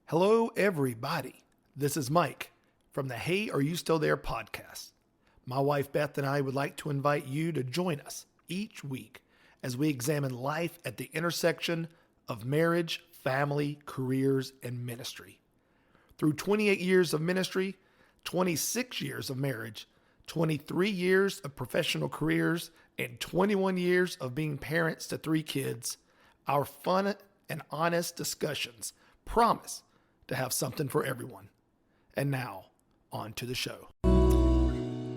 Hello, everybody. This is Mike from the Hey, Are You Still There podcast. My wife Beth and I would like to invite you to join us each week as we examine life at the intersection of marriage, family, careers, and ministry. Through 28 years of ministry, 26 years of marriage, 23 years of professional careers, and 21 years of being parents to 3 kids, our fun and honest discussions promise to have something for everyone. And now, on to the show.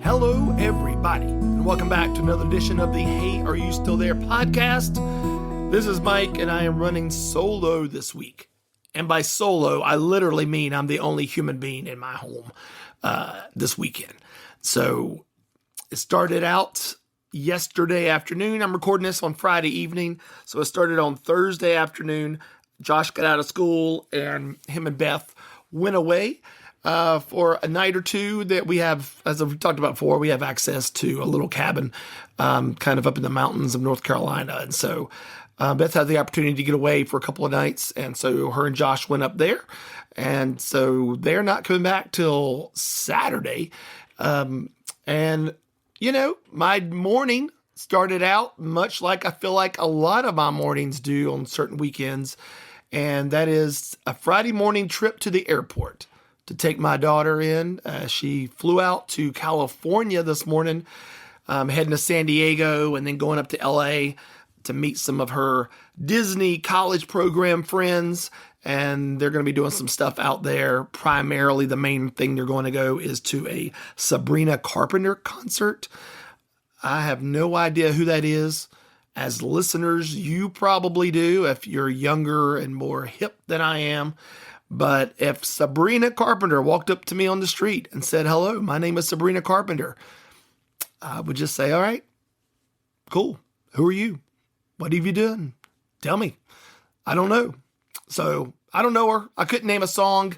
Hello, everybody, and welcome back to another edition of the Hey, Are You Still There podcast. This is Mike, and I am running solo this week. And by solo, I literally mean I'm the only human being in my home this weekend. So it started out yesterday afternoon. I'm recording this on Friday evening. So it started on Thursday afternoon. Josh got out of school and him and Beth went away for a night or two that we have, as I've talked about before, we have access to a little cabin kind of up in the mountains of North Carolina. And so Beth had the opportunity to get away for a couple of nights. And so her and Josh went up there. And so they're not coming back till Saturday. And, you know, my morning started out much like I feel like a lot of my mornings do on certain weekends. And that is a Friday morning trip to the airport to take my daughter in. She flew out to California this morning, heading to San Diego and then going up to LA to meet some of her Disney college program friends. And they're going to be doing some stuff out there. Primarily, the main thing they're going to go is to a Sabrina Carpenter concert. I have no idea who that is. As listeners, you probably do if you're younger and more hip than I am. But if Sabrina Carpenter walked up to me on the street and said, "Hello, my name is Sabrina Carpenter," I would just say, "All right, cool. Who are you? What have you done? Tell me." I don't know. So I don't know her. I couldn't name a song,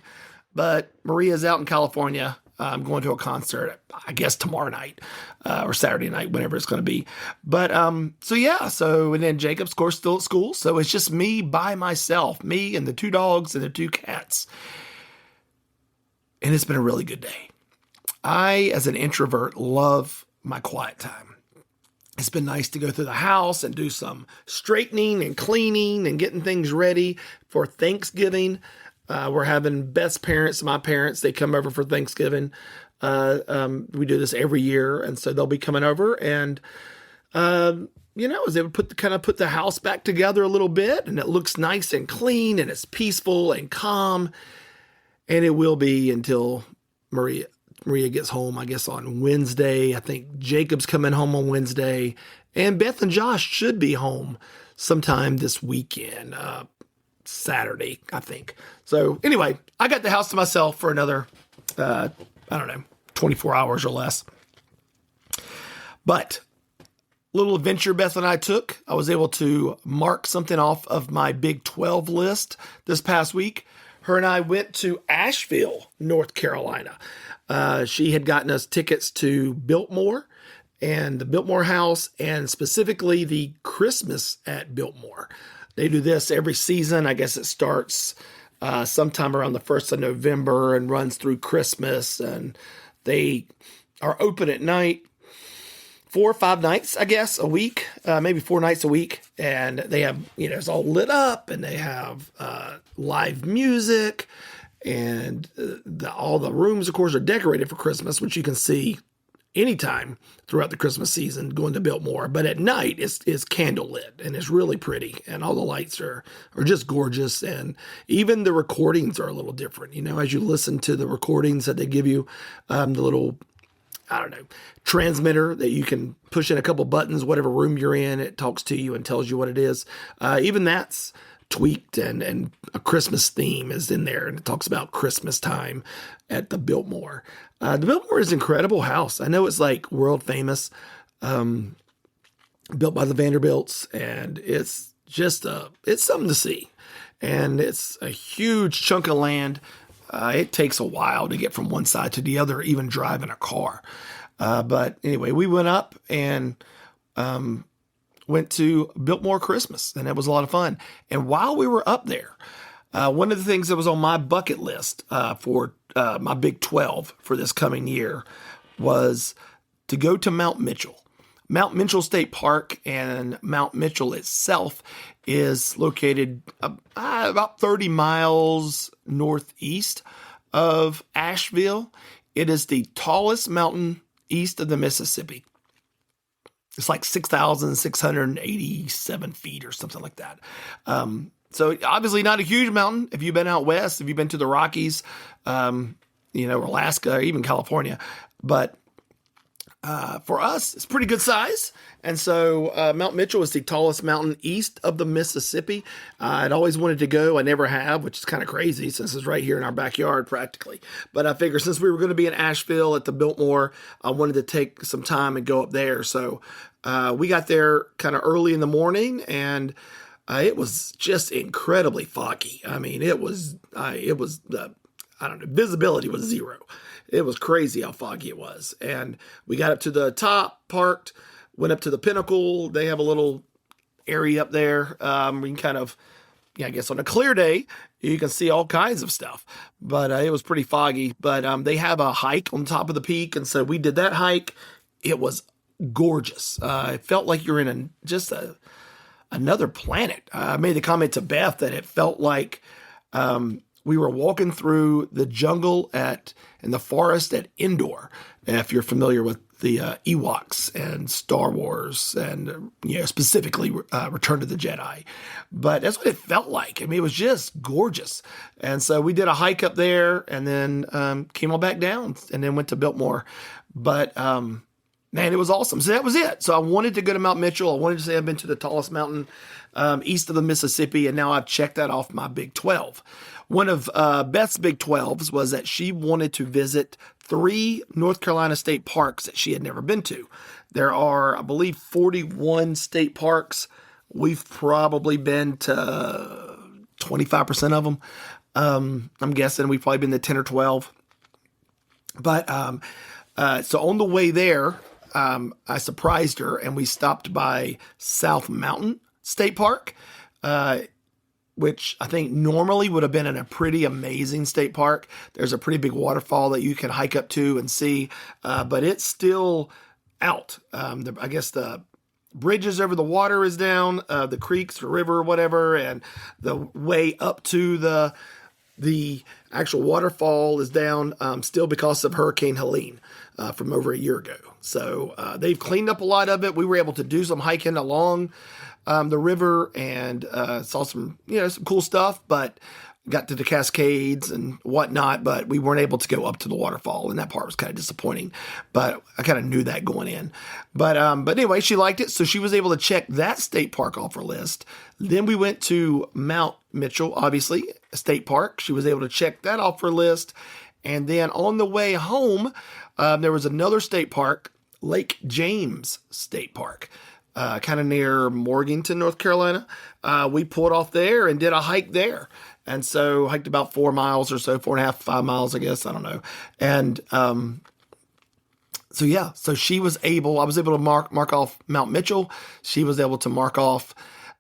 but Maria's out in California. I'm going to a concert, I guess, tomorrow night or Saturday night, whenever it's going to be. But so and then Jacob's, of course, still at school. So it's just me by myself, me and the 2 dogs and the 2 cats. And it's been a really good day. I, as an introvert, love my quiet time. It's been nice to go through the house and do some straightening and cleaning and getting things ready for Thanksgiving. We're having Beth's parents, my parents, they come over for Thanksgiving. We do this every year, and so they'll be coming over. And, I was able to put the house back together a little bit, and it looks nice and clean, and it's peaceful and calm. And it will be until Maria gets home, I guess, on Wednesday. I think Jacob's coming home on Wednesday, and Beth and Josh should be home sometime this weekend. Saturday, I think. So anyway, I got the house to myself for another, 24 hours or less. But little adventure Beth and I took. I was able to mark something off of my Big 12 list this past week. Her and I went to Asheville, North Carolina. She had gotten us tickets to Biltmore and the Biltmore House, and specifically the Christmas at Biltmore. They do this every season. I guess it starts sometime around the 1st of November and runs through Christmas. And they are open at night 4 or 5 nights, I guess, a week, maybe 4 nights a week. And they have, it's all lit up, and they have live music. And all the rooms, of course, are decorated for Christmas, which you can see anytime throughout the Christmas season going to Biltmore. But at night it's candle lit, and it's really pretty, and all the lights are just gorgeous. And even the recordings are a little different, as you listen to the recordings that they give you, the little, transmitter that you can push in a couple buttons, whatever room you're in, it talks to you and tells you what it is. Even that's tweaked, and a Christmas theme is in there, and it talks about Christmas time at the Biltmore. The Biltmore is an incredible house. I know it's like world famous, built by the Vanderbilts, and it's just it's something to see. And it's a huge chunk of land. It takes a while to get from one side to the other, even driving a car. But anyway, we went up and went to Biltmore Christmas, and it was a lot of fun. And while we were up there, One of the things that was on my bucket list for my Big 12 for this coming year was to go to Mount Mitchell. Mount Mitchell State Park and Mount Mitchell itself is located about 30 miles northeast of Asheville. It is the tallest mountain east of the Mississippi. It's like 6,687 feet or something like that. So obviously not a huge mountain. If you've been out west, if you've been to the Rockies, Alaska, or even California, but for us, it's pretty good size. And so Mount Mitchell is the tallest mountain east of the Mississippi. I'd always wanted to go. I never have, which is kind of crazy since it's right here in our backyard practically. But I figured since we were going to be in Asheville at the Biltmore, I wanted to take some time and go up there. So we got there kind of early in the morning, and it was just incredibly foggy. I mean, visibility was zero. It was crazy how foggy it was. And we got up to the top, parked, went up to the pinnacle. They have a little area up there. We can kind of, I guess on a clear day, you can see all kinds of stuff. But it was pretty foggy. But they have a hike on top of the peak. And so we did that hike. It was gorgeous. It felt like you're in another planet. I made the comment to Beth that it felt like we were walking through the jungle in the forest at Endor, if you're familiar with the Ewoks and Star Wars and specifically Return to the Jedi. But that's what it felt like. I mean, it was just gorgeous. And so we did a hike up there and then came on back down and then went to Biltmore. But man, it was awesome. So that was it. So I wanted to go to Mount Mitchell. I wanted to say I've been to the tallest mountain east of the Mississippi, and now I've checked that off my Big 12. One of Beth's Big 12s was that she wanted to visit 3 North Carolina state parks that she had never been to. There are, I believe, 41 state parks. We've probably been to 25% of them. I'm guessing we've probably been to 10 or 12. But so on the way there, I surprised her, and we stopped by South Mountain State Park, which I think normally would have been in a pretty amazing state park. There's a pretty big waterfall that you can hike up to and see, but it's still out. I guess the bridges over the water is down, the creeks, the river, whatever, and the way up to the actual waterfall is down still because of Hurricane Helene from over a year ago. So they've cleaned up a lot of it. We were able to do some hiking along the river and saw some cool stuff, but got to the Cascades and whatnot, but we weren't able to go up to the waterfall, and that part was kind of disappointing, but I kind of knew that going in. But anyway, she liked it, so she was able to check that state park off her list. Then we went to Mount Mitchell, obviously, a state park. She was able to check that off her list. And then on the way home, there was another state park, Lake James State Park, kind of near Morganton, North Carolina. We pulled off there and did a hike there. And so hiked about 4 miles or so, 4.5, 5 miles, I guess. I don't know. And so I was able to mark off Mount Mitchell. She was able to mark off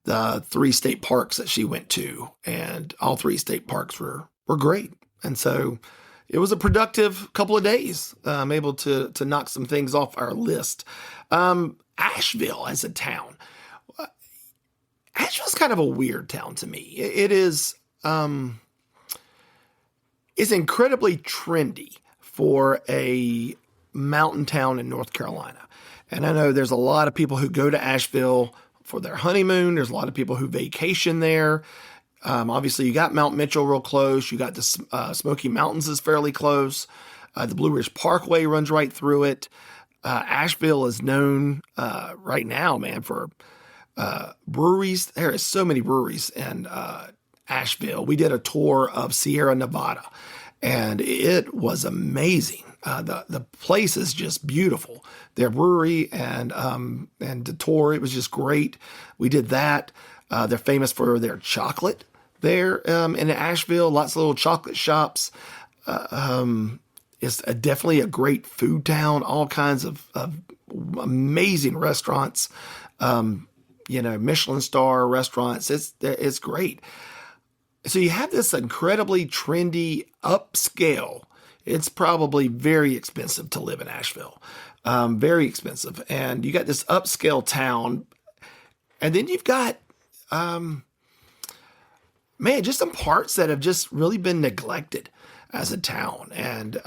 the 3 state parks that she went to. And all 3 state parks were great. And so it was a productive couple of days. I'm able to knock some things off our list. Asheville as a town. Asheville's kind of a weird town to me. It is, it's incredibly trendy for a mountain town in North Carolina. And I know there's a lot of people who go to Asheville for their honeymoon. There's a lot of people who vacation there. Obviously, you got Mount Mitchell real close. You got the Smoky Mountains is fairly close. The Blue Ridge Parkway runs right through it. Asheville is known right now, man, for breweries. There is so many breweries in Asheville. We did a tour of Sierra Nevada, and it was amazing. The place is just beautiful. Their brewery and the tour, it was just great. We did that. They're famous for their chocolate there in Asheville. Lots of little chocolate shops. It's definitely a great food town. All kinds of amazing restaurants. Michelin star restaurants. It's great. So you have this incredibly trendy upscale. It's probably very expensive to live in Asheville, very expensive. And you got this upscale town, and then you've got, man, just some parts that have just really been neglected as a town, and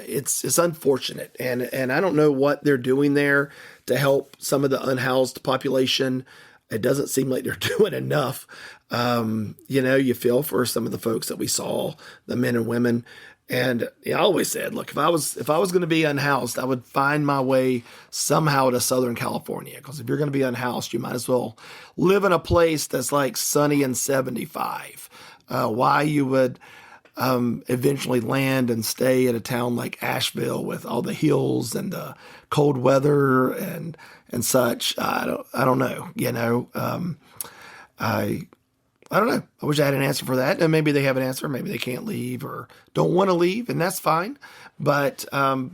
it's unfortunate. And I don't know what they're doing there to help some of the unhoused population. It doesn't seem like they're doing enough. You feel for some of the folks that we saw, the men and women. And I always said, look, if I was going to be unhoused, I would find my way somehow to Southern California. Because if you're going to be unhoused, you might as well live in a place that's like sunny and 75. Why you would eventually land and stay in a town like Asheville with all the hills and the cold weather and such, I don't know. I don't know. I wish I had an answer for that. And maybe they have an answer. Maybe they can't leave or don't want to leave, and that's fine. But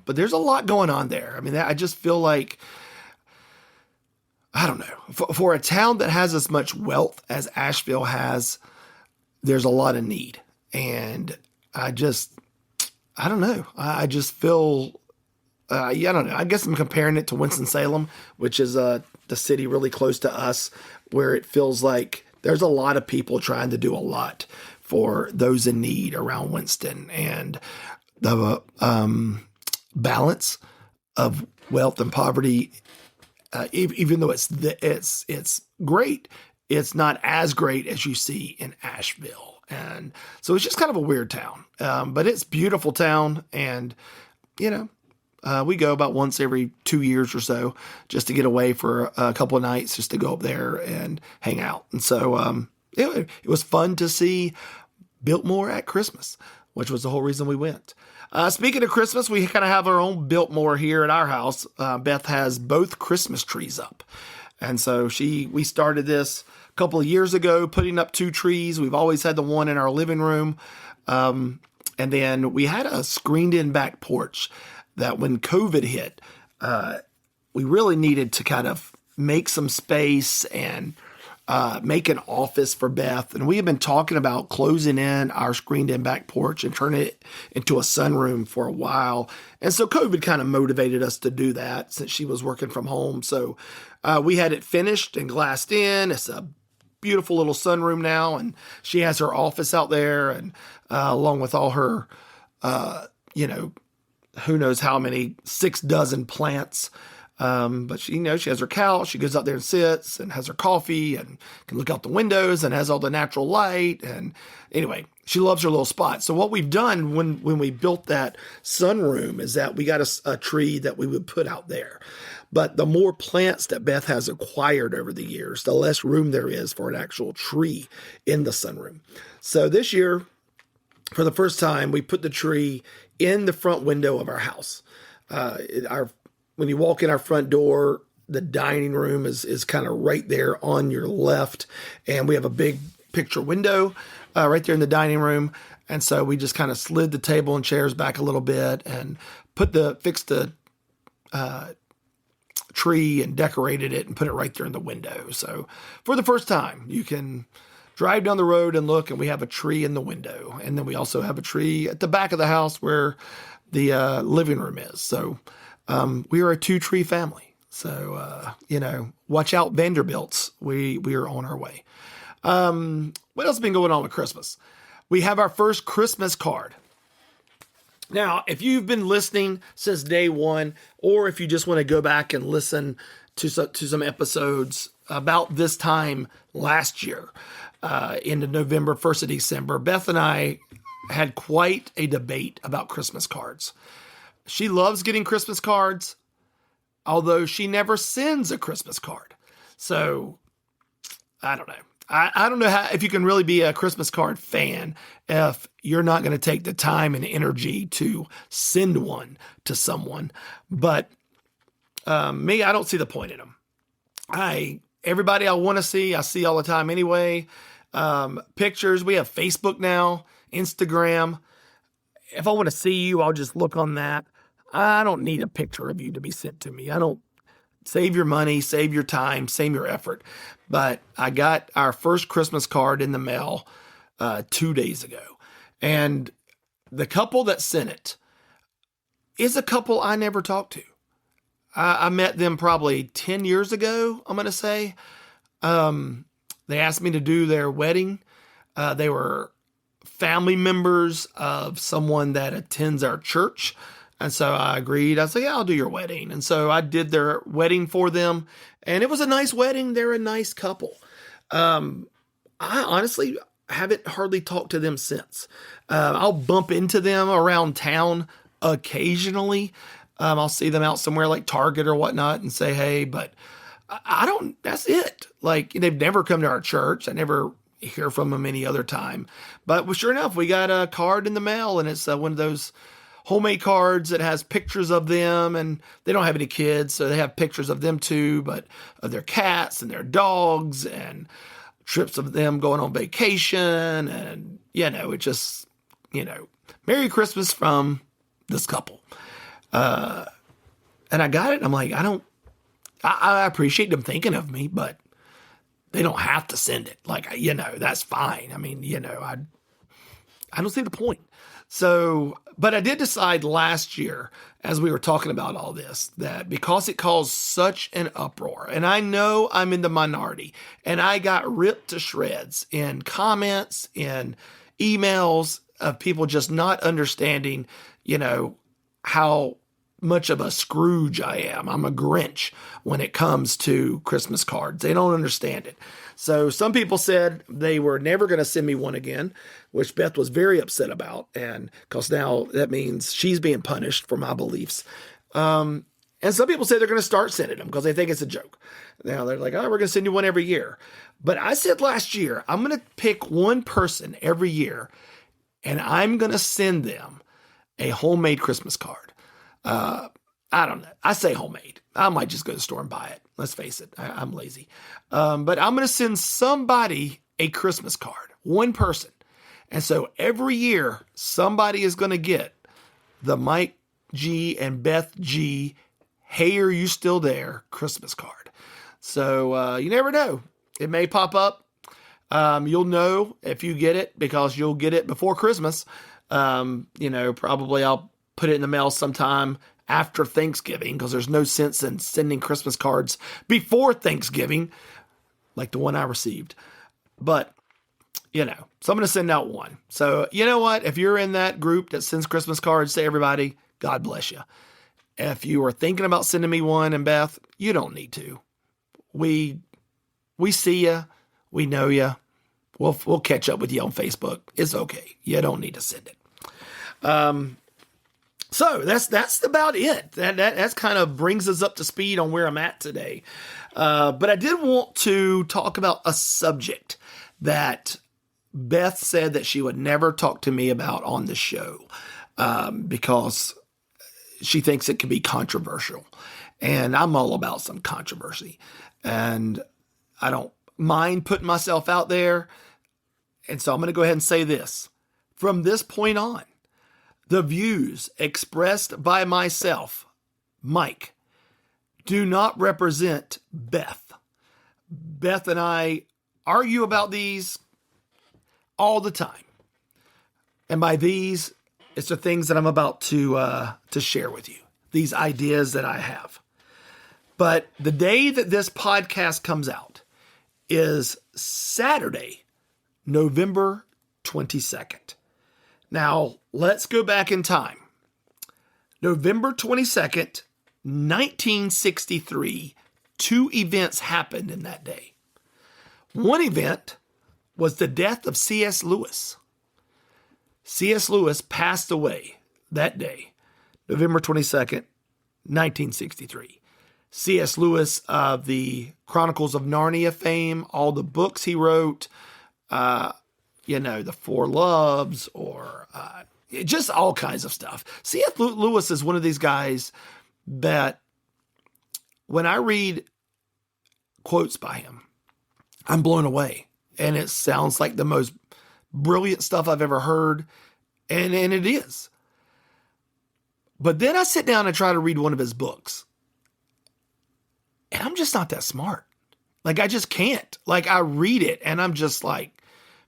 there's a lot going on there. I mean, I just feel like, I don't know. For a town that has as much wealth as Asheville has, there's a lot of need. And I don't know. I just feel, I don't know. I guess I'm comparing it to Winston-Salem, which is the city really close to us, where it feels like there's a lot of people trying to do a lot for those in need around Winston, and the balance of wealth and poverty, even though it's great, it's not as great as you see in Asheville. And so it's just kind of a weird town, but it's a beautiful town, and we go about once every 2 years or so just to get away for a couple of nights, just to go up there and hang out. And so it was fun to see Biltmore at Christmas, which was the whole reason we went. Speaking of Christmas, we kind of have our own Biltmore here at our house. Beth has both Christmas trees up. And so we started this a couple of years ago, putting up 2 trees. We've always had the one in our living room. And then we had a screened-in back porch that when COVID hit, we really needed to kind of make some space and make an office for Beth. And we have been talking about closing in our screened-in back porch and turning it into a sunroom for a while. And so COVID kind of motivated us to do that since she was working from home. So we had it finished and glassed in. It's a beautiful little sunroom now, and she has her office out there, and along with all her, who knows how many 6 dozen plants. But she has her couch. She goes out there and sits and has her coffee and can look out the windows and has all the natural light. And anyway, she loves her little spot. So what we've done when we built that sunroom is that we got a tree that we would put out there. But the more plants that Beth has acquired over the years, the less room there is for an actual tree in the sunroom. So this year, for the first time, we put the tree in the front window of our house. When you walk in our front door, the dining room is kind of right there on your left. And we have a big picture window right there in the dining room. And so we just kind of slid the table and chairs back a little bit and fixed the tree and decorated it and put it right there in the window. So for the first time, you can drive down the road and look, and we have a tree in the window. And then we also have a tree at the back of the house where the living room is. So we are a 2-tree family. So, watch out, Vanderbilts. We are on our way. What else has been going on with Christmas? We have our first Christmas card. Now, if you've been listening since day one, or if you just want to go back and listen to some episodes about this time last year, into November, 1st of December, Beth and I had quite a debate about Christmas cards. She loves getting Christmas cards, although she never sends a Christmas card. So I don't know. I don't know if you can really be a Christmas card fan if you're not going to take the time and energy to send one to someone. But me, I don't see the point in them. Everybody I want to see, I see all the time anyway. Pictures. We have Facebook now, Instagram. If I want to see you, I'll just look on that. I don't need a picture of you to be sent to me. I don't. Save your money, save your time, save your effort. But I got our first Christmas card in the mail 2 days ago. And the couple that sent it is a couple I never talked to. I met them probably 10 years ago, I'm going to say. They asked me to do their wedding. They were family members of someone that attends our church. And so I agreed. I said, yeah, I'll do your wedding. And so I did their wedding for them. And it was a nice wedding. They're a nice couple. I honestly haven't hardly talked to them since. I'll bump into them around town occasionally. I'll see them out somewhere like Target or whatnot and say, hey, but I don't, that's it. Like, they've never come to our church. I never hear from them any other time. But sure enough, we got a card in the mail, and it's one of those homemade cards that has pictures of them, and they don't have any kids, so they have pictures of them too, but of their cats and their dogs and trips of them going on vacation. And, it just, Merry Christmas from this couple. And I got it. I'm like, I appreciate them thinking of me, but they don't have to send it. Like, that's fine. I mean, I don't see the point. So, but I did decide last year, as we were talking about all this, that because it caused such an uproar, and I know I'm in the minority, and I got ripped to shreds in comments, in emails of people just not understanding, how much of a Scrooge I am. I'm a Grinch when it comes to Christmas cards. They don't understand it. So some people said they were never going to send me one again, which Beth was very upset about. And because now that means she's being punished for my beliefs. And some people say they're going to start sending them because they think it's a joke. Now they're like, oh, we're going to send you one every year. But I said last year, I'm going to pick one person every year and I'm going to send them a homemade Christmas card. I don't know. I say homemade. I might just go to the store and buy it. Let's face it. I'm lazy. But I'm going to send somebody a Christmas card, one person. And so every year, somebody is going to get the Mike G and Beth G, Hey, Are You Still There Christmas card. So you never know. It may pop up. You'll know if you get it because you'll get it before Christmas. Probably I'll put it in the mail sometime after Thanksgiving because there's no sense in sending Christmas cards before Thanksgiving like the one I received. But, so I'm going to send out one. So, you know what? If you're in that group that sends Christmas cards to everybody, God bless you. If you are thinking about sending me one, and Beth, you don't need to. We see you. We know you. We'll catch up with you on Facebook. It's okay. You don't need to send it. So that's about it. That's kind of brings us up to speed on where I'm at today. But I did want to talk about a subject that Beth said that she would never talk to me about on the show because she thinks it can be controversial. And I'm all about some controversy. And I don't mind putting myself out there. And so I'm going to go ahead and say this. From this point on, the views expressed by myself, Mike, do not represent Beth. Beth and I argue about these all the time. And by these, it's the things that I'm about to share with you, these ideas that I have. But the day that this podcast comes out is Saturday, November 22nd. Now, let's go back in time. November 22nd, 1963, two events happened in that day. One event was the death of C.S. Lewis. C.S. Lewis passed away that day, November 22nd, 1963. C.S. Lewis of the Chronicles of Narnia fame, all the books he wrote, The Four Loves, or just all kinds of stuff. C.S. Lewis is one of these guys that when I read quotes by him, I'm blown away. And it sounds like the most brilliant stuff I've ever heard. And it is. But then I sit down and try to read one of his books. And I'm just not that smart. Like, I just can't. Like, I read it and I'm just like,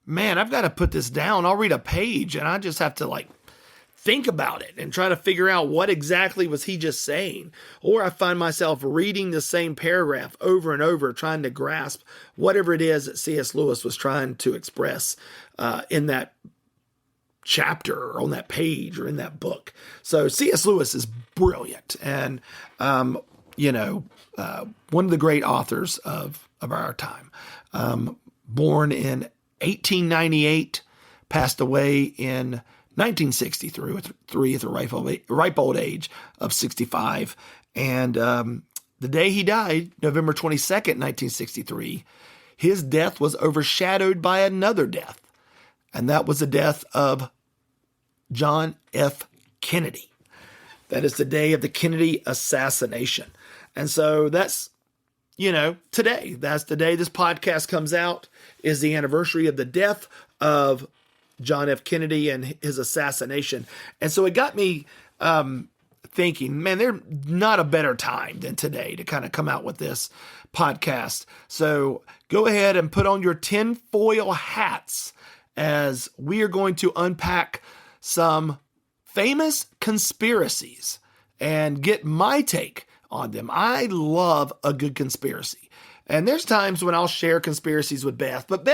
man, I've got to put this down. I'll read a page and I just have to like think about it and try to figure out what exactly was he just saying. Or I find myself reading the same paragraph over and over, trying to grasp whatever it is that C.S. Lewis was trying to express in that chapter or on that page or in that book. So C.S. Lewis is brilliant and, one of the great authors of our time. Born in 1898, passed away in 1963 at the ripe old age of 65. And the day he died, November 22nd, 1963, his death was overshadowed by another death. And that was the death of John F. Kennedy. That is the day of the Kennedy assassination. And so that's, today. That's the day this podcast comes out, is the anniversary of the death of John F. Kennedy and his assassination. And so it got me thinking, man, there's not a better time than today to kind of come out with this podcast. So go ahead and put on your tinfoil hats as we are going to unpack some famous conspiracies and get my take on them. I love a good conspiracy. And there's times when I'll share conspiracies with Beth, but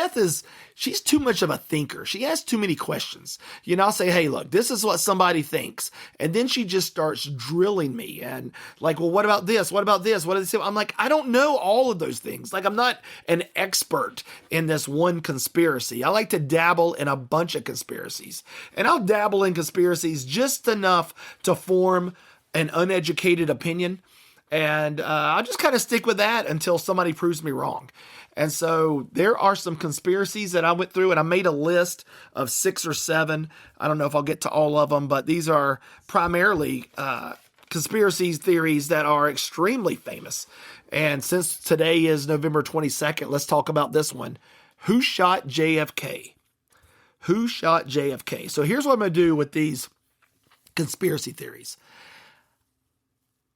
she's too much of a thinker. She has too many questions. I'll say, hey, look, this is what somebody thinks. And then she just starts drilling me and like, well, what about this? What about this? What did they say? I'm like, I don't know all of those things. Like, I'm not an expert in this one conspiracy. I like to dabble in a bunch of conspiracies. And I'll dabble in conspiracies just enough to form an uneducated opinion. And I'll just kind of stick with that until somebody proves me wrong. And so there are some conspiracies that I went through, and I made a list of 6 or 7. I don't know if I'll get to all of them, but these are primarily conspiracy theories that are extremely famous. And since today is November 22nd, let's talk about this one. Who shot JFK? Who shot JFK? So here's what I'm going to do with these conspiracy theories.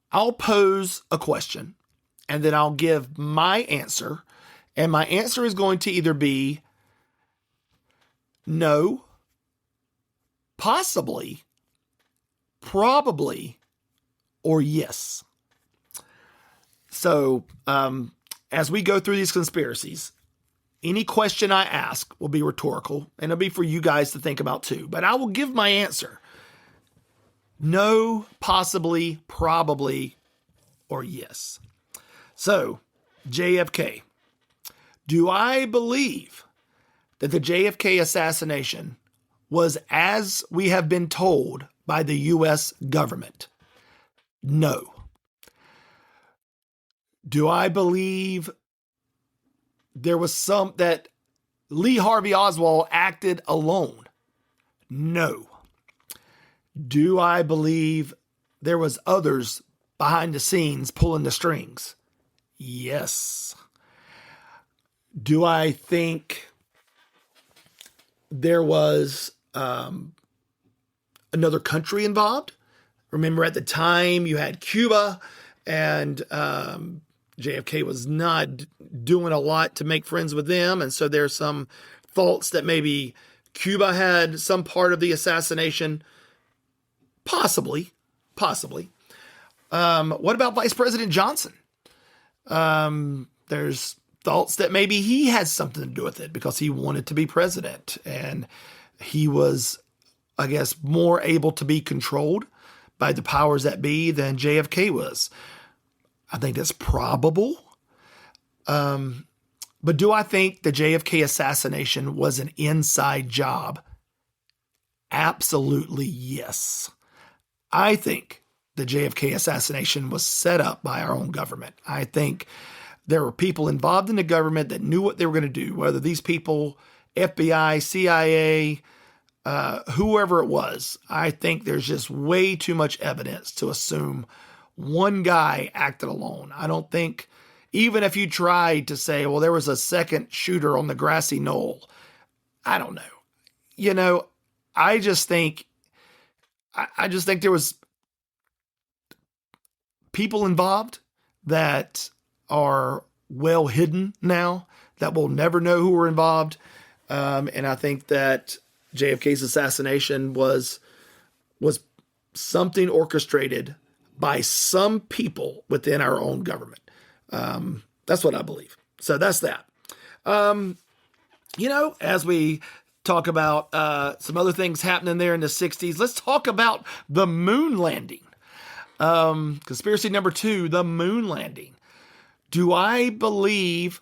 I'll pose a question and then I'll give my answer. And my answer is going to either be no, possibly, probably, or yes. So as we go through these conspiracies, any question I ask will be rhetorical and it'll be for you guys to think about too. But I will give my answer. No, possibly, probably, or yes. So, JFK. Do I believe that the JFK assassination was as we have been told by the U.S. government? No. Do I believe there was that Lee Harvey Oswald acted alone? No. Do I believe there was others behind the scenes pulling the strings? Yes. Do I think there was another country involved? Remember at the time you had Cuba and JFK was not doing a lot to make friends with them. And so there's some thoughts that maybe Cuba had some part of the assassination. Possibly. What about Vice President Johnson? There's thoughts that maybe he had something to do with it because he wanted to be president and he was, I guess, more able to be controlled by the powers that be than JFK was. I think that's probable. But do I think the JFK assassination was an inside job? Absolutely yes. I think the JFK assassination was set up by our own government. I think there were people involved in the government that knew what they were going to do, whether these people, FBI, CIA, whoever it was. I think there's just way too much evidence to assume one guy acted alone. I don't think, even if you tried to say, well, there was a second shooter on the grassy knoll, I don't know. I just think there was people involved that are well hidden now that we'll never know who were involved. And I think that JFK's assassination was something orchestrated by some people within our own government. That's what I believe. So that's that. As we talk about some other things happening there in the 60s, let's talk about the moon landing. Conspiracy number 2, the moon landing. Do I believe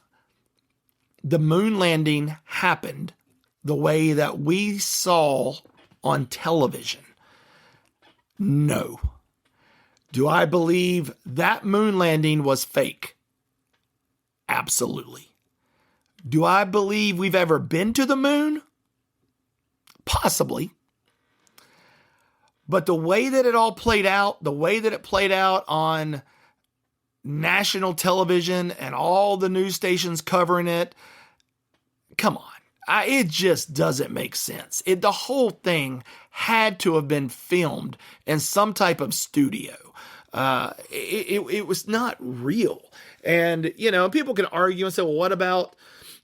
the moon landing happened the way that we saw on television? No. Do I believe that moon landing was fake? Absolutely. Do I believe we've ever been to the moon? Possibly. But the way that it all played out, the way that it played out on national television and all the news stations covering it, come on. It just doesn't make sense. The whole thing had to have been filmed in some type of studio. It was not real. And, people can argue and say, well, what about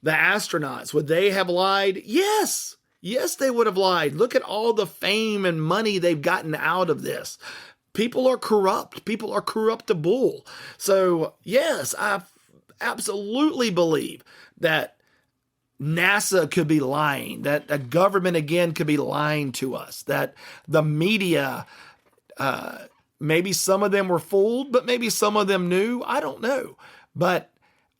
the astronauts? Would they have lied? Yes. Yes, they would have lied. Look at all the fame and money they've gotten out of this. People are corrupt. People are corruptible. So, yes, I absolutely believe that NASA could be lying, that the government, again, could be lying to us, that the media, maybe some of them were fooled, but maybe some of them knew. I don't know. But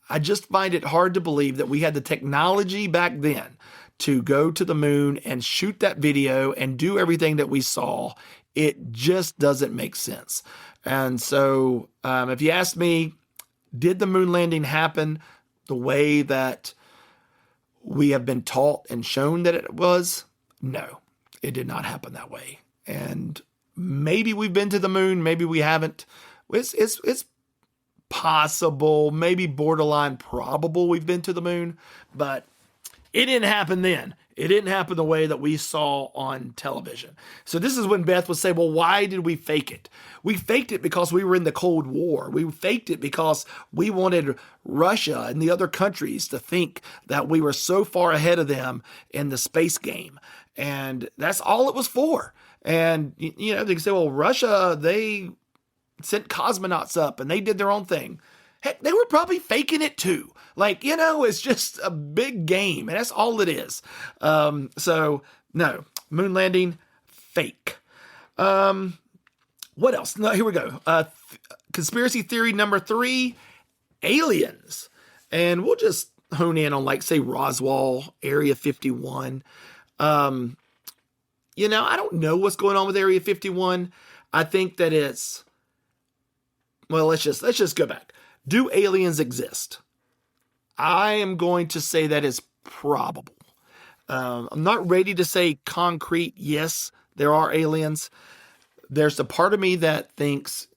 I just find it hard to believe that we had the technology back then to go to the moon and shoot that video and do everything that we saw. It just doesn't make sense. And so if you ask me, did the moon landing happen the way that we have been taught and shown that it was? No, it did not happen that way. And maybe we've been to the moon, maybe we haven't. It's possible, maybe borderline probable we've been to the moon, but it didn't happen then. It didn't happen the way that we saw on television. So this is when Beth would say, well, why did we fake it? We faked it because we were in the Cold War. We faked it because we wanted Russia and the other countries to think that we were so far ahead of them in the space game. And that's all it was for. And, they can say, well, Russia, they sent cosmonauts up and they did their own thing. Heck, they were probably faking it too. It's just a big game, and that's all it is. So, no, moon landing, fake. What else? No, here we go. Conspiracy theory number 3, aliens. And we'll just hone in on, say, Roswell, Area 51. I don't know what's going on with Area 51. I think that it's, well, let's just go back. Do aliens exist? I am going to say that is probable. I'm not ready to say concrete, yes, there are aliens. There's a part of me that thinks,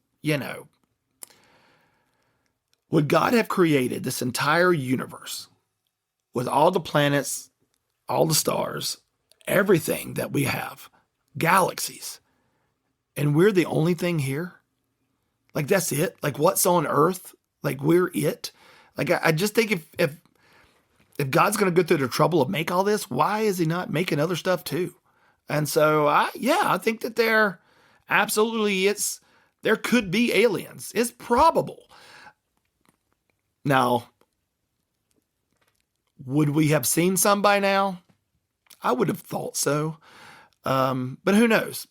would God have created this entire universe with all the planets, all the stars, everything that we have, galaxies, and we're the only thing here? That's it? What's on Earth? We're it? I just think if God's going to go through the trouble of make all this, why is he not making other stuff too? And so, I think that there could be aliens. It's probable. Now, would we have seen some by now? I would have thought so. But who knows?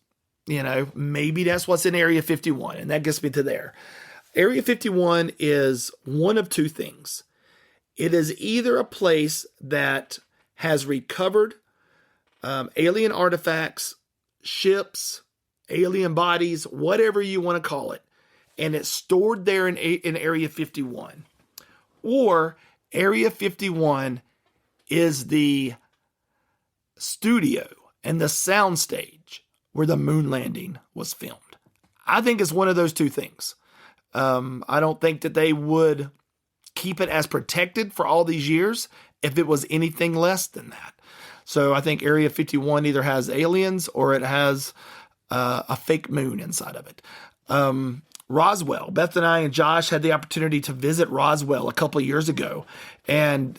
Maybe that's what's in Area 51, and that gets me to there. Area 51 is one of two things. It is either a place that has recovered alien artifacts, ships, alien bodies, whatever you want to call it, and it's stored there in Area 51. Or Area 51 is the studio and the soundstage where the moon landing was filmed. I think it's one of those two things. I don't think that they would keep it as protected for all these years if it was anything less than that. So I think Area 51 either has aliens or it has a fake moon inside of it. Roswell. Beth and I and Josh had the opportunity to visit Roswell a couple of years ago. And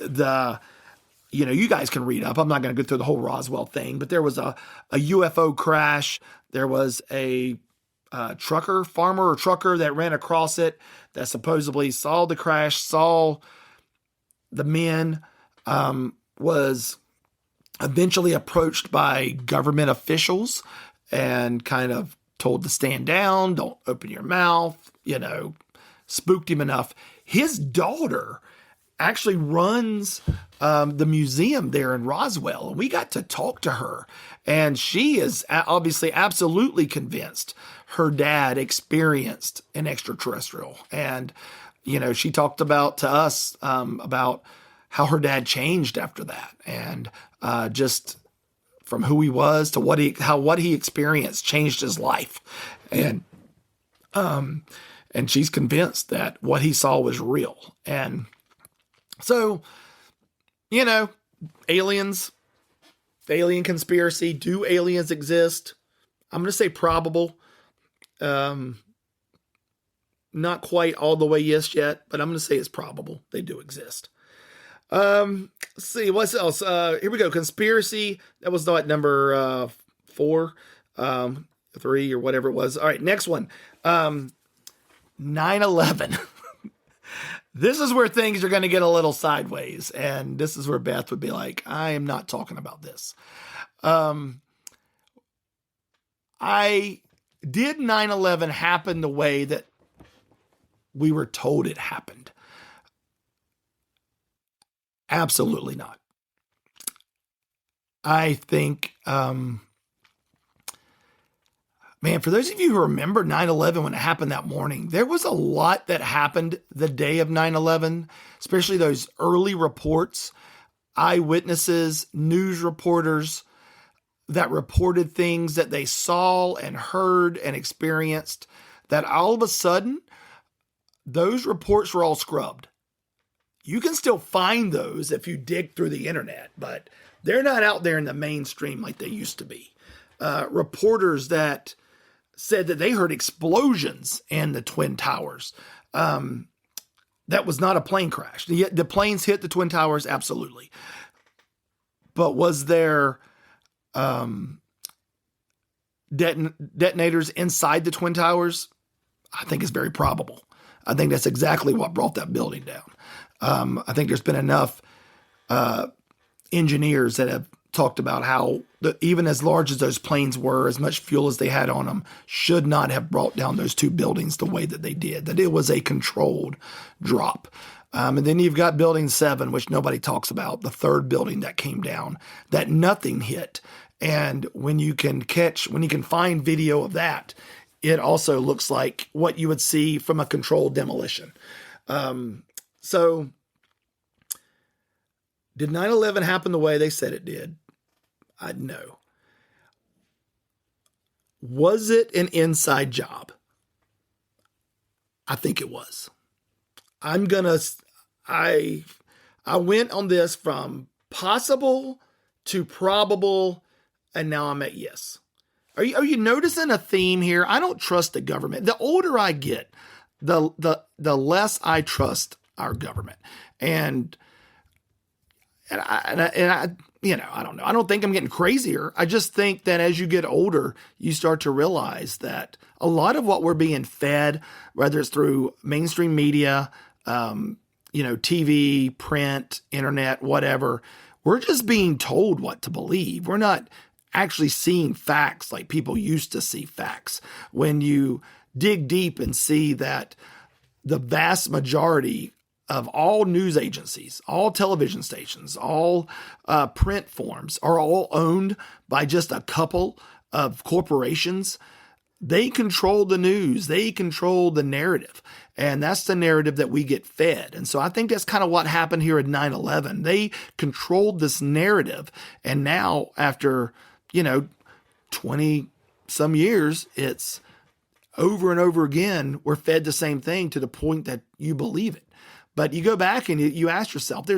you guys can read up. I'm not going to go through the whole Roswell thing, but there was a UFO crash. There was a farmer or trucker that ran across it that supposedly saw the crash, saw the men, was eventually approached by government officials and kind of told to stand down, don't open your mouth, spooked him enough. His daughter actually runs the museum there in Roswell, and we got to talk to her, and she is obviously absolutely convinced her dad experienced an extraterrestrial. And she talked to us about how her dad changed after that, and just from who he was to what he experienced changed his life, and she's convinced that what he saw was real. And so, aliens, alien conspiracy. Do aliens exist? I'm going to say probable. Not quite all the way yes yet, but I'm going to say it's probable. They do exist. Let's see, what else? Here we go. Conspiracy. That was what, number 4, 3 or whatever it was. All right, next one. 9/11. This is where things are going to get a little sideways, and this is where Beth would be like, I am not talking about this. Did 9/11 happen the way that we were told it happened? Absolutely not. I think, for those of you who remember 9/11 when it happened that morning, there was a lot that happened the day of 9/11, especially those early reports, eyewitnesses, news reporters that reported things that they saw and heard and experienced, that all of a sudden, those reports were all scrubbed. You can still find those if you dig through the internet, but they're not out there in the mainstream like they used to be. Reporters that said that they heard explosions in the Twin Towers. That was not a plane crash. The planes hit the Twin Towers, absolutely. But was there detonators inside the Twin Towers? I think it's very probable. I think that's exactly what brought that building down. I think there's been enough engineers that have talked about how even as large as those planes were, as much fuel as they had on them, should not have brought down those two buildings the way that they did, that it was a controlled drop. And then you've got Building 7, which nobody talks about, the third building that came down, that nothing hit. And when you can find video of that, it also looks like what you would see from a controlled demolition. So did 9/11 happen the way they said it did? No. Was it an inside job? I think it was. I went on this from possible to probable, and now I'm at yes. Are you noticing a theme here? I don't trust the government. The older I get, the less I trust our government. And I don't know. I don't think I'm getting crazier. I just think that as you get older, you start to realize that a lot of what we're being fed, whether it's through mainstream media, TV, print, internet, whatever, we're just being told what to believe. We're not actually seeing facts like people used to see facts. When you dig deep and see that the vast majority of all news agencies, all television stations, all print forms are all owned by just a couple of corporations, they control the news. They control the narrative. And that's the narrative that we get fed. And so I think that's kind of what happened here at 9/11. They controlled this narrative. And now after, 20 some years, it's over and over again, we're fed the same thing to the point that you believe it. But you go back and you ask yourself,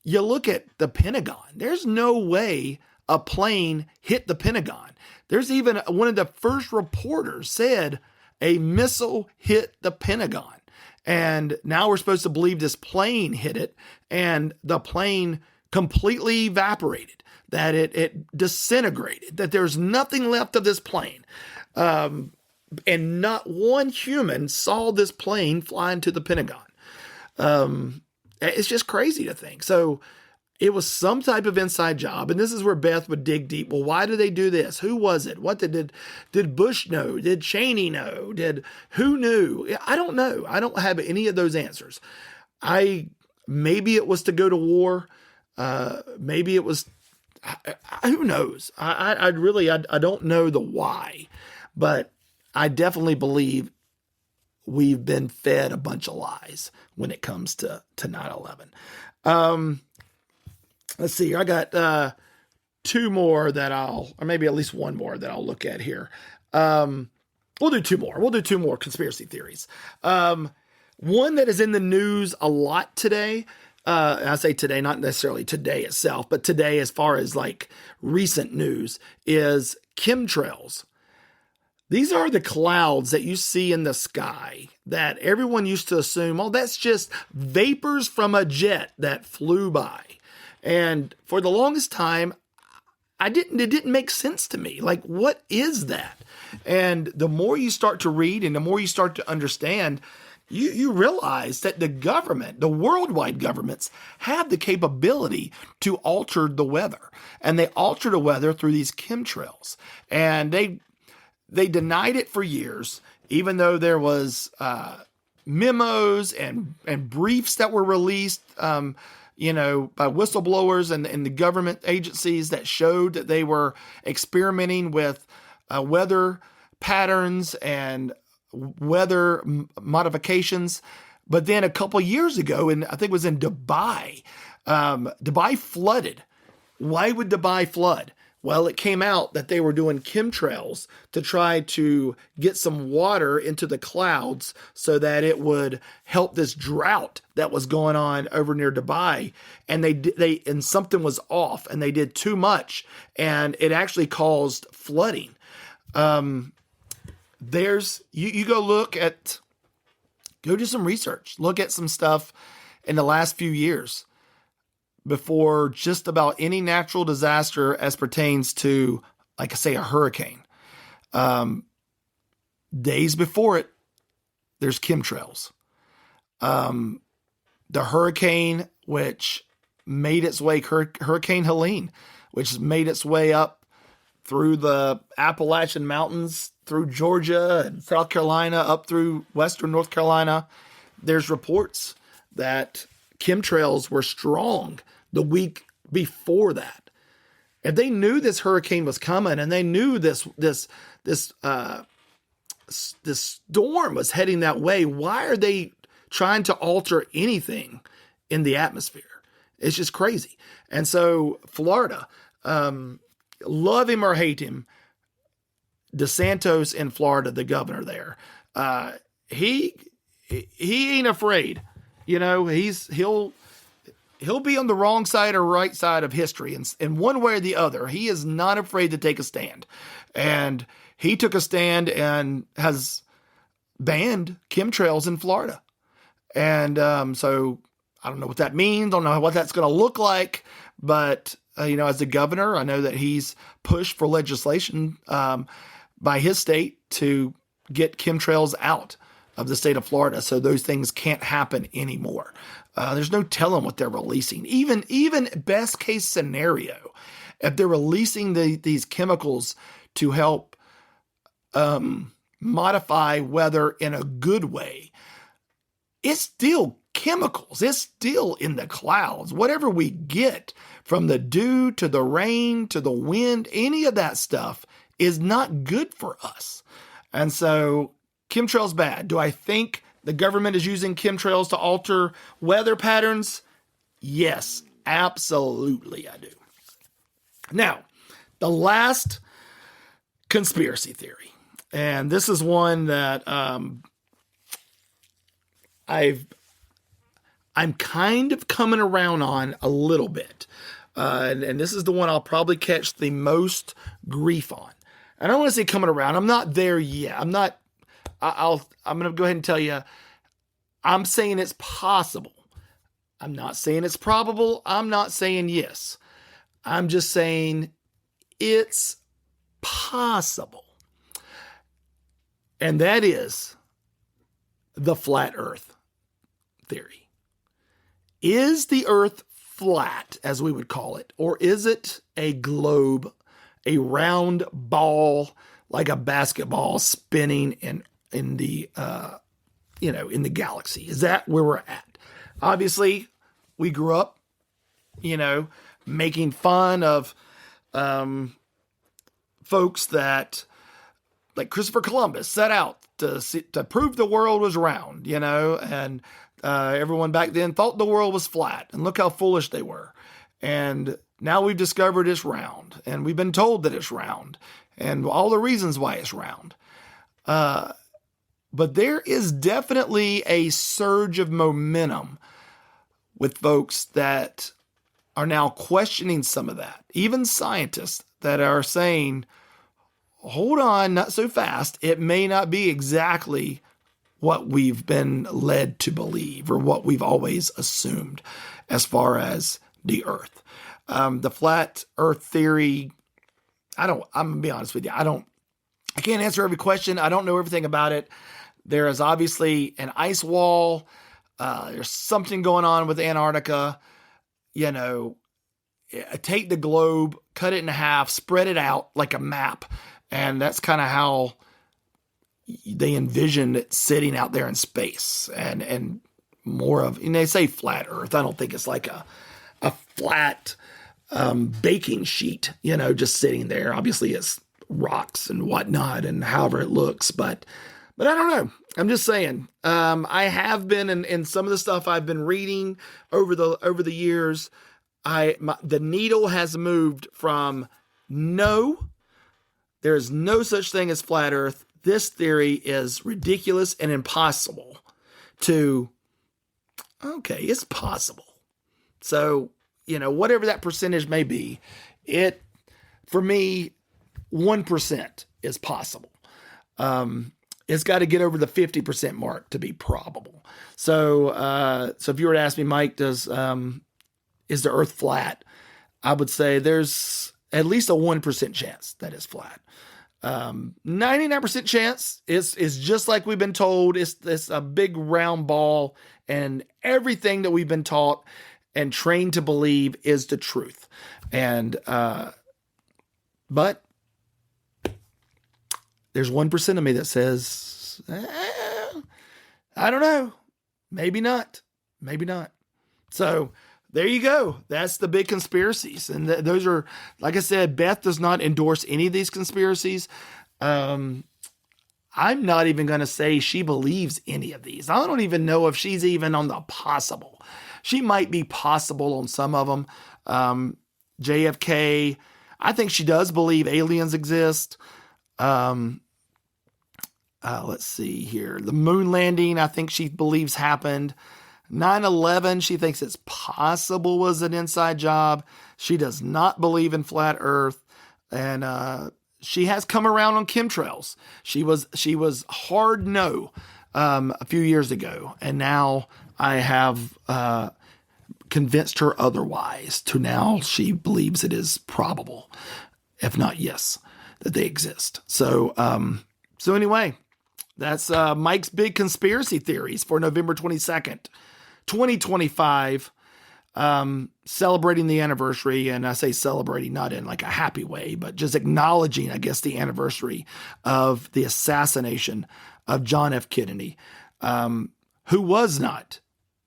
you look at the Pentagon. There's no way a plane hit the Pentagon. There's even one of the first reporters said a missile hit the Pentagon. And now we're supposed to believe this plane hit it, and the plane completely evaporated, that it disintegrated, that there's nothing left of this plane. And not one human saw this plane fly into the Pentagon. It's just crazy to think. So it was some type of inside job. And this is where Beth would dig deep. Well, why did they do this? Who was it? What did Bush know? Did Cheney know? Who knew? I don't know. I don't have any of those answers. Maybe it was to go to war. Maybe it was, who knows? I don't know the why, but I definitely believe we've been fed a bunch of lies when it comes to 9/11. Let's see. I got two more or maybe at least one more that I'll look at here. We'll do two more. We'll do two more conspiracy theories. One that is in the news a lot today. I say today, not necessarily today itself, but today as far as like recent news is chemtrails. These are the clouds that you see in the sky that everyone used to assume, oh, that's just vapors from a jet that flew by. And for the longest time, it didn't make sense to me. Like, what is that? And the more you start to read and the more you start to understand, you realize that the government, the worldwide governments, have the capability to alter the weather. And they alter the weather through these chemtrails. And they denied it for years, even though there was memos and briefs that were released, by whistleblowers and the government agencies that showed that they were experimenting with weather patterns and weather modifications. But then a couple years ago, and I think it was in Dubai, Dubai flooded. Why would Dubai flood? Well, it came out that they were doing chemtrails to try to get some water into the clouds so that it would help this drought that was going on over near Dubai. And and something was off and they did too much and it actually caused flooding. You go do some research, look at some stuff in the last few years before just about any natural disaster as pertains to, like I say, a hurricane. Days before it, there's chemtrails. The hurricane, which made its way, Hurricane Helene, which made its way up through the Appalachian Mountains, through Georgia and South Carolina, up through Western North Carolina. There's reports that chemtrails were strong the week before that. And they knew this hurricane was coming and they knew this storm was heading that way. Why are they trying to alter anything in the atmosphere? It's just crazy. And so Florida, love him or hate him, DeSantis in Florida, the governor there, he ain't afraid. He'll be on the wrong side or right side of history. And in one way or the other, he is not afraid to take a stand. And he took a stand and has banned chemtrails in Florida. And so I don't know what that means. I don't know what that's going to look like. But, as the governor, I know that he's pushed for legislation by his state to get chemtrails out of the state of Florida. So those things can't happen anymore. There's no telling what they're releasing. Even best case scenario, if they're releasing these chemicals to help modify weather in a good way, it's still chemicals. It's still in the clouds. Whatever we get from the dew to the rain to the wind, any of that stuff is not good for us. And so chemtrails bad. Do I think the government is using chemtrails to alter weather patterns? Yes, absolutely I do. Now, the last conspiracy theory, and this is one that I'm kind of coming around on a little bit. And this is the one I'll probably catch the most grief on. I don't want to say coming around. I'm not there yet. I'm going to go ahead and tell you, I'm saying it's possible I'm not saying it's probable. I'm not saying yes. I'm just saying it's possible. And that is the flat earth theory. Is the earth flat, as we would call it, or is it a globe, a round ball like a basketball spinning in the in the galaxy? Is that where we're at? Obviously, we grew up, making fun of folks that, like Christopher Columbus, set out to prove the world was round, and everyone back then thought the world was flat, and look how foolish they were. And now we've discovered it's round, and we've been told that it's round, and all the reasons why it's round. But there is definitely a surge of momentum with folks that are now questioning some of that. Even scientists that are saying, hold on, not so fast. It may not be exactly what we've been led to believe or what we've always assumed as far as the earth. The flat earth theory, I'm going to be honest with you. I can't answer every question. I don't know everything about it. There is obviously an ice wall. There's something going on with Antarctica. Take the globe, cut it in half, spread it out like a map. And that's kind of how they envisioned it sitting out there in space and more of, they say flat earth. I don't think it's like a flat baking sheet, just sitting there. Obviously it's rocks and whatnot and however it looks, but I don't know. I'm just saying, I have been in some of the stuff I've been reading over the years. The needle has moved from no, there is no such thing as flat earth. This theory is ridiculous and impossible to, okay, it's possible. So, whatever that percentage may be, for me, 1% is possible. It's got to get over the 50% mark to be probable. So if you were to ask me, Mike, is the earth flat? I would say there's at least a 1% chance that it's flat. 99% chance is just like we've been told. It's a big round ball, and everything that we've been taught and trained to believe is the truth. And, but there's 1% of me that says, I don't know. Maybe not. So there you go. That's the big conspiracies. And those are, like I said, Beth does not endorse any of these conspiracies. I'm not even going to say she believes any of these. I don't even know if she's even on the possible. She might be possible on some of them. JFK, I think she does believe aliens exist. Let's see here. The moon landing, I think she believes happened. 9/11, she thinks it's possible was an inside job. She does not believe in flat earth. And she has come around on chemtrails. She was hard no a few years ago. And now I have convinced her otherwise to now she believes it is probable, if not yes, that they exist. So anyway, that's Mike's big conspiracy theories for November 22nd, 2025, celebrating the anniversary. And I say celebrating not in like a happy way, but just acknowledging, I guess, the anniversary of the assassination of John F. Kennedy, who was not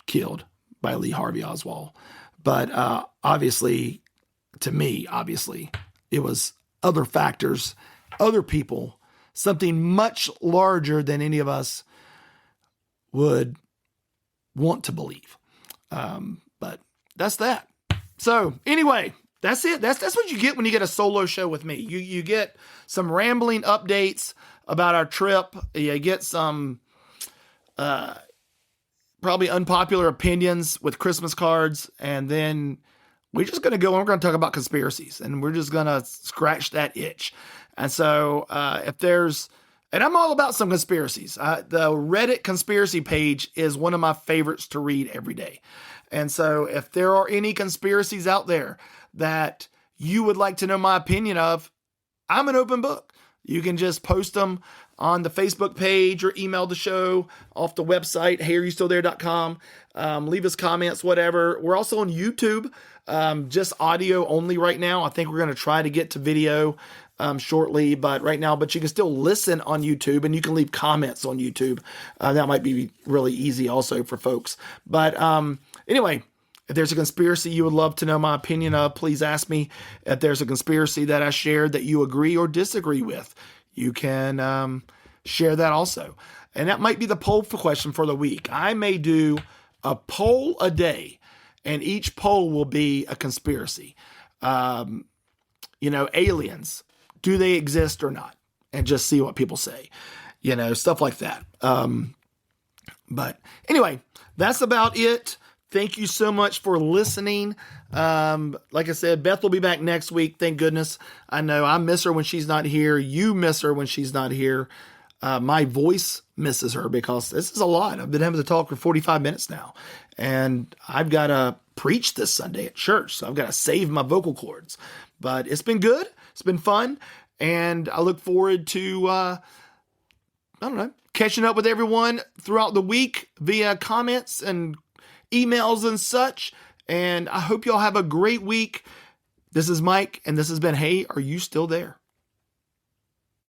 killed by Lee Harvey Oswald. But obviously, to me, it was other factors, other people, something much larger than any of us would want to believe. But that's that. So anyway, that's it. That's what you get when you get a solo show with me. You get some rambling updates about our trip. You get some probably unpopular opinions with Christmas cards, and then we're just going to go and we're going to talk about conspiracies, and we're just going to scratch that itch. And so if there's And I'm all about some conspiracies. The Reddit conspiracy page is one of my favorites to read every day. And so if there are any conspiracies out there that you would like to know my opinion of, I'm an open book. You can just post them on the Facebook page or email the show off the website, heyareyoustillthere.com. Leave us comments, whatever. We're also on YouTube, just audio only right now. I think we're going to try to get to video shortly, but you can still listen on YouTube and you can leave comments on YouTube. That might be really easy also for folks. But anyway, if there's a conspiracy you would love to know my opinion of, please ask me. If there's a conspiracy that I shared that you agree or disagree with, you can share that also. And that might be the poll question for the week. I may do a poll a day, and each poll will be a conspiracy. Aliens, do they exist or not? And just see what people say, stuff like that. But anyway, that's about it. Thank you so much for listening. Like I said, Beth will be back next week. Thank goodness. I know I miss her when she's not here. You miss her when she's not here. My voice misses her because this is a lot. I've been having to talk for 45 minutes now. And I've got to preach this Sunday at church. So I've got to save my vocal cords. But it's been good. It's been fun. And I look forward to, catching up with everyone throughout the week via comments and emails and such. And I hope y'all have a great week. This is Mike, and this has been Hey, Are You Still There?